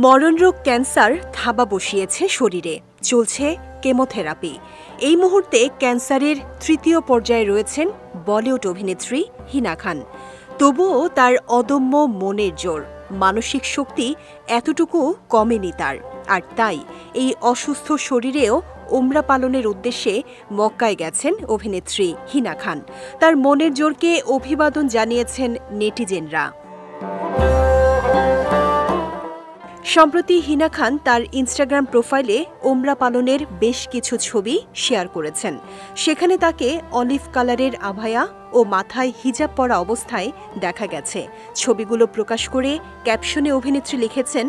মরণরোগ cancer থাবা বসিয়েছে শরীরে, চলছে কেমোথেরাপি। এই মুহূর্তে ক্যান্সারের তৃতীয় পর্যায়ে রয়েছেন বলিউড অভিনেত্রী হিনা খান। তবুও তার অদম্য মনের জোর, মানসিক শক্তি এতটুকু কমেনি তার। আর তাই এই অসুস্থ শরীরেও উমরা পালনের উদ্দেশ্যে মক্কায় গেছেন অভিনেত্রী হিনা খান। তার মনের জোরকে অভিবাদন জানিয়েছেন নেটিজেনরা। সম্প্রতি হিনা খান তার ইনস্টাগ্রাম প্রোফাইলে উমরা পালনের বেশ কিছু ছবি শেয়ার করেছেন। সেখানে তাকে অলিভ কালারের আভায়া ও মাথায় হিজাব পরা অবস্থায় দেখা গেছে। ছবিগুলো প্রকাশ করে ক্যাপশনে অভিনেত্রী লিখেছেন,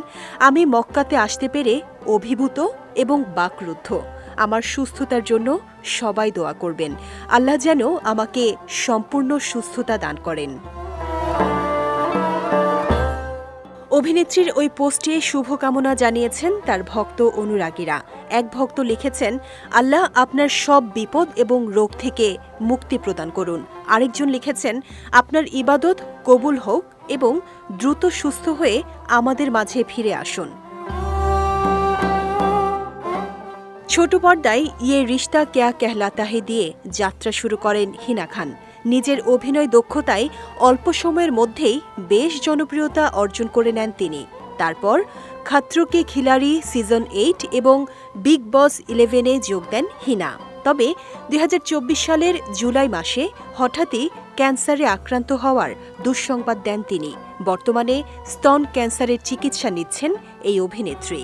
আমি মক্কাতে আসতে পেরে অভিভূত এবং বাকরুদ্ধ। আমার সুস্থতার জন্য সবাই দোয়া করবেন। আল্লাহ যেন আমাকে সম্পূর্ণ সুস্থতা দান করেন। অভিনেত্রীর ওই পোস্টে শুভকামনা জানিয়েছেন তার ভক্ত অনুরাগীরা। এক ভক্ত লিখেছেন, আল্লাহ আপনার সব বিপদ এবং রোগ থেকে মুক্তি প্রদান করুন। আরেকজন লিখেছেন, আপনার ইবাদত কবুল হোক এবং দ্রুত সুস্থ হয়ে আমাদের মাঝে ফিরে আসুন। ছোট পর্দায় ইয়ে রিশতা ক্যা কেহলাতা হে দিয়ে যাত্রা শুরু করেন হিনা খান। নিজের অভিনয় দক্ষতায় অল্প সময়ের মধ্যেই বেশ জনপ্রিয়তা অর্জন করে নেন তিনি। তারপর খাতরো কে খিলাড়ি সিজন 8 এবং বিগ বস 11-এ যোগ দেন হিনা। তবে 2024 সালের জুলাই মাসে হঠাৎই ক্যান্সারে আক্রান্ত হওয়ার দুঃসংবাদ দেন তিনি। বর্তমানে স্তন ক্যান্সারের চিকিৎসা নিচ্ছেন এই অভিনেত্রী।